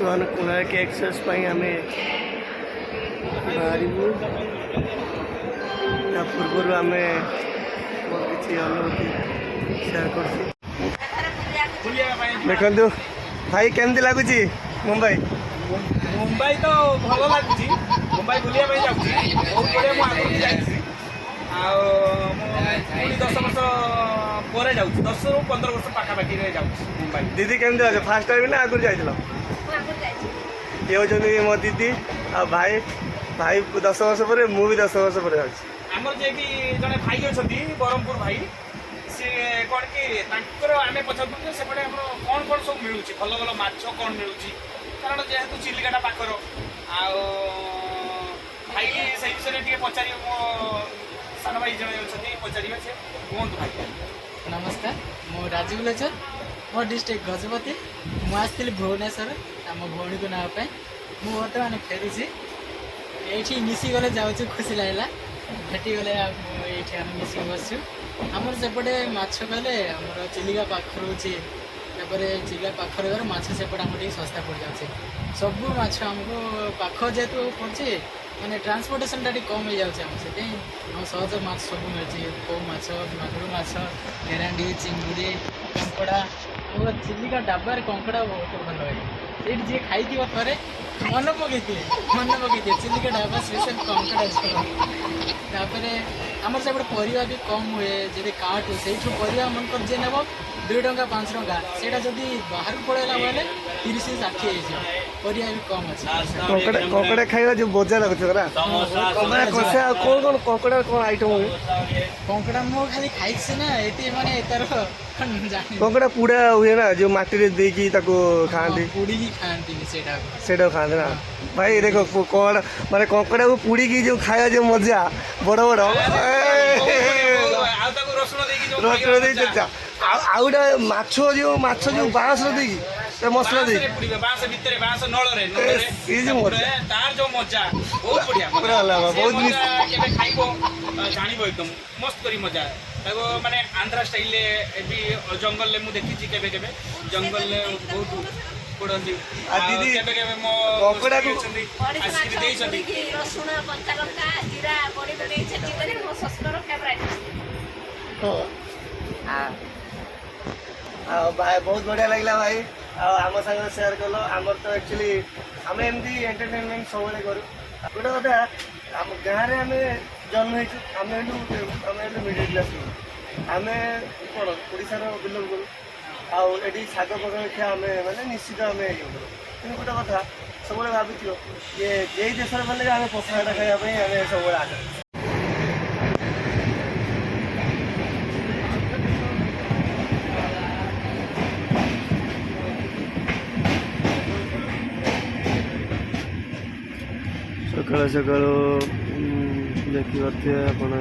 ବର୍ତ୍ତମାନ କୋଣାର୍କ ଏକ୍ସପ୍ରେସ୍ ପାଇଁ ଆମେ ବାହାରିବୁ। ତା ପୂର୍ବରୁ ଆମେ କିଛି ଅନୁଭୂତି ସେୟାର କରୁଛୁ। ଦେଖନ୍ତୁ ଭାଇ କେମିତି ଲାଗୁଛି ମୁମ୍ବାଇ? ମୁମ୍ବାଇ ତ ଭଲ ଲାଗୁଛି। ମୁମ୍ବାଇ ବୁଲିବା ପାଇଁ ଯାଉଛି, ବହୁତ ବଢ଼ିଆ। ମୁଁ ଆଗରୁ ଯାଇଛି, ଆଉ ମୁଁ ପୁଣି 10 ବର୍ଷ ପରେ ଯାଉଛି, 10ରୁ 15 ବର୍ଷ ପାଖାପାଖିରେ ଯାଉଛି ମୁମ୍ବାଇ। ଦିଦି କେମିତି ଅଛି? ଫାର୍ଷ୍ଟ ଟାଇମ୍ ନା ଆଗରୁ ଯାଇଥିଲ? ଇଏ ହେଉଛନ୍ତି ମୋ ଦିଦି ଆଉ ଭାଇ। ଭାଇ 10 ବର୍ଷ ପରେ, ମୁଁ ବି 10 ବର୍ଷ ପରେ ଯାଉଛି। ଆମର ଯିଏକି ଜଣେ ଭାଇ ଅଛନ୍ତି ବ୍ରହ୍ମପୁର ଭାଇ, ସିଏ କ'ଣ କି ତାଙ୍କର ଆମେ ପଚାରୁଛୁ ଯେ ସେପଟେ ଆମର କ'ଣ କ'ଣ ସବୁ ମିଳୁଛି, ଭଲ ଭଲ ମାଛ କ'ଣ ମିଳୁଛି, କାରଣ ଯେହେତୁ ଚିଲିକାଟା ପାଖର। ଆଉ ଭାଇ ସେଇ ବିଷୟରେ ଟିକେ ପଚାରିବେ, ମୋ ସାନ ଭାଇ ଜଣେ ଅଛନ୍ତି, ପଚାରିବେ। ସେ କୁହନ୍ତୁ ଭାଇ। ନମସ୍କାର, ମୁଁ ରାଜୀବ ଲେଚର, ମୋ ଡିଷ୍ଟ୍ରିକ୍ଟ ଗଜପତି। ମୁଁ ଆସିଥିଲି ଭୁବନେଶ୍ୱର ଆମ ଭଉଣୀକୁ ନେବା ପାଇଁ। ମୁଁ ବର୍ତ୍ତମାନ ଫେରୁଛି। ଏଇଠି ମିଶିଗଲେ ଯାଉଛୁ, ଖୁସି ଲାଗିଲା। ଭେଟିଗଲେ ଏଇଠି ଆମେ ମିଶିକି ବସିଛୁ। ଆମର ସେପଟେ ମାଛ କହିଲେ ଆମର ଚିଲିକା ପାଖରୁ ରହୁଛି, ତାପରେ ଚିଲିକା ପାଖରେ ଗଲେ ମାଛ ସେପଟେ ଆମର ଟିକେ ଶସ୍ତା ପଡ଼ିଯାଉଛି। ସବୁ ମାଛ ଆମକୁ ପାଖ ଯେହେତୁ ପଡ଼ୁଛି, ମାନେ ଟ୍ରାନ୍ସପୋର୍ଟେସନଟା ଟିକେ କମ୍ ହେଇଯାଉଛି। ଆମର ସେଥିପାଇଁ ଆମ ସହଜ ମାଛ ସବୁ ମିଳୁଛି। କଉ ମାଛ, ମାଗୁର ମାଛ, କେରାଣ୍ଡି, ଚିଙ୍ଗୁଡ଼ି, କଙ୍କଡ଼ା। ଆମର ଚିଲିକା ଡାବାରେ କଙ୍କଡ଼ା ବହୁତ ଭଲ ଲାଗେ। ସେଇଠି ଯିଏ ଖାଇଥିବ ଥରେ ମନେ ପକେଇଥିବେ ଚିଲିକା ଡାବା ସ୍ପେଶାଲ କଙ୍କଡ଼ା ଝୋଳ। ତାପରେ ଆମର ସେପଟେ ପରିବା ବି କମ୍ ହୁଏ। ଯଦି କାଟୁ ସେଇଠୁ ପରିବା ମନେକର ଯିଏ ନେବ 2 ଟଙ୍କା 5 ଟଙ୍କା, ସେଇଟା ଯଦି ବାହାରକୁ ପଳେଇଲା ବୋଇଲେ 30-60 ହେଇଯିବ। ପରିବା ବି କମ୍ ଅଛି। କଙ୍କଡ଼ା ଖାଇବା ଯେଉଁ ମଜା ଲାଗୁଛି ପରା। କଙ୍କଡ଼ା କଷା ଆଉ କ'ଣ କ'ଣ କଙ୍କଡ଼ା କ'ଣ ଆଇଟମ୍ ହୁଏ? କଙ୍କଡ଼ା ମୁଁ ଖାଲି ଖାଇଛି ନା, ଏଠି ମାନେ ତାର କଙ୍କଡ଼ା ପୁଡ଼ା ହୁଏ ନା, ଯେଉଁ ମାଟିରେ ଦେଇକି ତାକୁ ଖାଆନ୍ତି, ପୋଡ଼ିକି ଖାଆନ୍ତିନି ସେଇଟାକୁ ଖାଆନ୍ତି ନା। ଭାଇ ଦେଖ କ'ଣ ମାନେ କଙ୍କଡ଼ାକୁ ପୋଡ଼ିକି ଯେଉଁ ଖାଇବା ଯେଉଁ ମଜା, ବଡ଼ ବଡ଼ ରସୁଣ ଦେଇକି। ଆଉ ଗୋଟେ ମାଛ ଯେଉଁ ବାଁଶ ଦେଇକି ମସଲା ଦେଇକି ବାଁଶ ଭିତରେ, ବାଁଶ ନଳରେ ତାର ଯୋଉ ମଜା ବହୁତ ବଢିଆ। ବହୁତ କେବେ ଖାଇବ ଜାଣିବ, ଏକଦମ ମସ୍ତ କରି ମଜା। ତାକୁ ମାନେ ଆନ୍ଧ୍ରା ଷ୍ଟାଇଲରେ ବି ଜଙ୍ଗଲରେ ମୁଁ ଦେଖିଛି, କେବେ କେବେ ଜଙ୍ଗଲରେ ବହୁତ ପୋଡ଼ନ୍ତି। ଦିଦି କେବେ କେବେ ମୋ କଙ୍କଡ଼ାକୁ ଆସିକି ଦେଇଛନ୍ତି। ରସୁଣ, କଞ୍ଚା ଲଙ୍କା, ଜିରା ବଡ଼ି ବନେଇ ଛେଚି କରି ମୋ ଶ୍ୱଶୁରର ଫେଭରାଇଟ୍। ଆଉ ଭାଇ ବହୁତ ବଢ଼ିଆ ଲାଗିଲା ଭାଇ, ଆଉ ଆମ ସାଙ୍ଗରେ ସେୟାର କଲ। ଆମର ତ ଆକ୍ଚୁଆଲି ଆମେ ଏମିତି ଏଣ୍ଟରଟେନମେଣ୍ଟ ସବୁବେଳେ କରୁ। ଗୋଟେ କଥା, ଆମ ଗାଁରେ ଆମେ ଜନ୍ମ ହେଇଛୁ, ଆମେ ଏଠୁ ମିଡ଼ିଲ୍ କ୍ଲାସ୍ ଲୋକ। ଆମେ କ'ଣ ଓଡ଼ିଶାର ବିଲଙ୍ଗ କରୁ, ଆଉ ଏଠି ଶାଗ ପକାଇ ଖିଆ ଆମେ ମାନେ ନିଶ୍ଚିତ ଆମେ ଇଏ କରୁ। କିନ୍ତୁ ଗୋଟେ କଥା ସବୁବେଳେ ଭାବିଥିବ ଯେ ଯେଇ ଦେଶରେ ଗଲେ ଆମେ ପଖାଳଟା ଖାଇବା ପାଇଁ ଆମେ ସବୁବେଳେ ଆଗ୍ରହ। ସକାଳୁ ସକାଳୁ ଦେଖିପାରୁଥିବେ ଆପଣ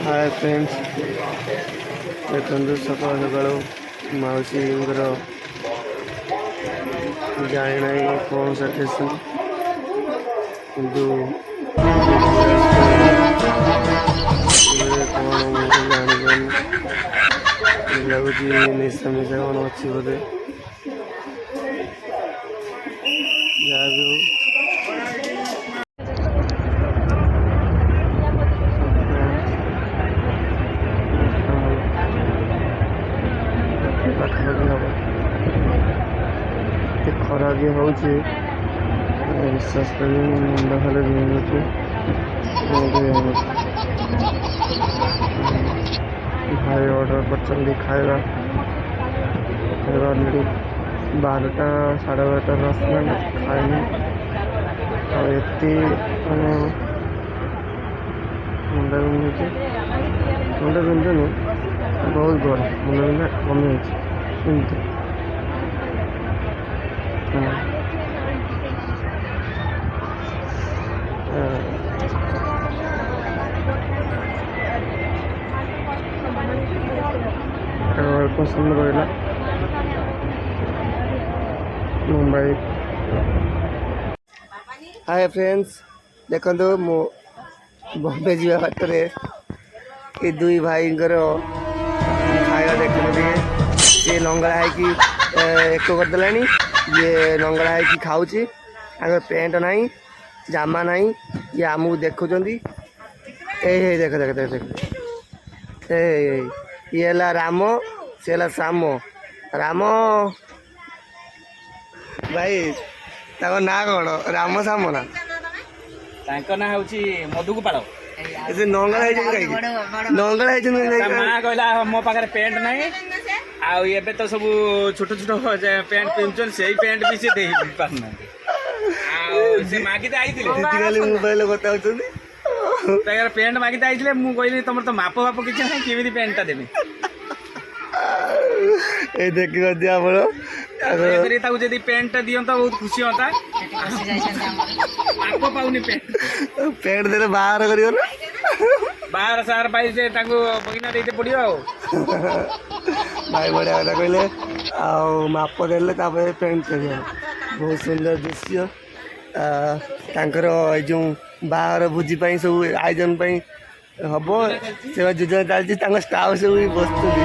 हाय फ्रेंड्स, देखते सकाल सकाल मौसीर जाने ना कौन सा टेसन किंतु लगुच निशा मिशा कौन अच्छी बोधे जहाँ भी हो। खरा भी हूँ विश्वास कर मुंड खाली बिंधुचे भाई ऑर्डर कर खाଇବା ऑलरेडी 12ଟା 12:30 ଆସିଲାଣି ଖାଇନି ଆଉ ଏତେ ମାନେ ମୁଣ୍ଡ ବିନ୍ଧୁଛି ମୁଣ୍ଡ ବିନ୍ଧୁନି ବହୁତ ଗରମ ମୁଣ୍ଡ ବିନ୍ଧା କମିଯାଇଛି କିନ୍ତୁ ଅଳ୍ପ ସମୟ ରହିଲା ମୁମ୍ବାଇ। ହାଏ ଫ୍ରେଣ୍ଡସ୍, ଦେଖନ୍ତୁ ମୁଁ ବମ୍ବେ ଯିବା ବାଟରେ ଏ ଦୁଇ ଭାଇଙ୍କର ଖାଇବା ଦେଖନ୍ତୁ ଟିକେ। ସିଏ ଲଙ୍ଗଳା ହେଇକି ଏକ କରିଦେଲାଣି, ଇଏ ଲଙ୍ଗଳା ହେଇକି ଖାଉଛି। ତାଙ୍କର ପ୍ୟାଣ୍ଟ ନାହିଁ, ଜାମା ନାହିଁ, ଇଏ ଆମକୁ ଦେଖୁଛନ୍ତି। ଏଇ ହେଇ ଦେଖ ଦେଖ ଦେଖ ଦେଖ ଏଇ ଇଏ ହେଲା ରାମ, ସେ ହେଲା ଶ୍ୟାମ। ରାମ ଭାଇ ତାଙ୍କ ନାଁ କ'ଣ? ରାମ ଶ୍ୟାମ ନା? ତାଙ୍କ ନାଁ ହଉଛି ମଧୁଗୋପାଳ। ସେ ନଙ୍ଗଳା ହେଇଛନ୍ତି କାହିଁକି? ନଙ୍ଗଳା ହେଇଛନ୍ତି ତା ମା କହିଲା ମୋ ପାଖରେ ପ୍ୟାଣ୍ଟ ନାହିଁ, ଆଉ ଏବେ ତ ସବୁ ଛୋଟ ଛୋଟ ପ୍ୟାଣ୍ଟ ପିନ୍ଧୁଛନ୍ତି, ସେଇ ପ୍ୟାଣ୍ଟ ବି ସେ ଦେଇ ପାରୁନାହାନ୍ତି। ଆଉ ସେ ମାଗିତେ ଆଇଥିଲେ, କାଲି ମୋବାଇଲରେ କଥା ହଉଛନ୍ତି। ତାଙ୍କର ପ୍ୟାଣ୍ଟ ମାଗିତେ ଆଇଥିଲେ। ମୁଁ କହିଲି ତମର ତ ମାପ ଫାପ କିଛି ନାହିଁ, କେମିତି ପ୍ୟାଣ୍ଟଟା ଦେବି? ଏଇ ଦେଖିପାରୁଛି ଆପଣ ଦୟାକରି ତାକୁ ଯଦି ପ୍ୟାଣ୍ଟଟା ଦିଅନ୍ତା ବହୁତ ଖୁସି ହୁଅନ୍ତା। ମାପ ପାଉନି ପ୍ୟାଣ୍ଟ ଦେଲେ ବାହାର କରିବ ନା? ବାହାର ସାର ପାଇ ସେ ତାଙ୍କୁ ବଗିନା ଦେଇତେ ପଡିବ ଆଉ। ଭାଇ ବଢ଼ିଆ କଥା କହିଲେ। ଆଉ ମାପ ଦେଲେ ତାପରେ ପ୍ୟାଣ୍ଟ କିଣିବ। ବହୁତ ସୁନ୍ଦର ଦୃଶ୍ୟ। ତାଙ୍କର ଏଇ ଯେଉଁ ବାହାଘର ଭୋଜି ପାଇଁ ସବୁ ଆୟୋଜନ ପାଇଁ ହବ, ସେ ଯୋଜନା ଚାଲିଛି। ତାଙ୍କ ଷ୍ଟାଫ୍ ସବୁ ବସୁଛନ୍ତି।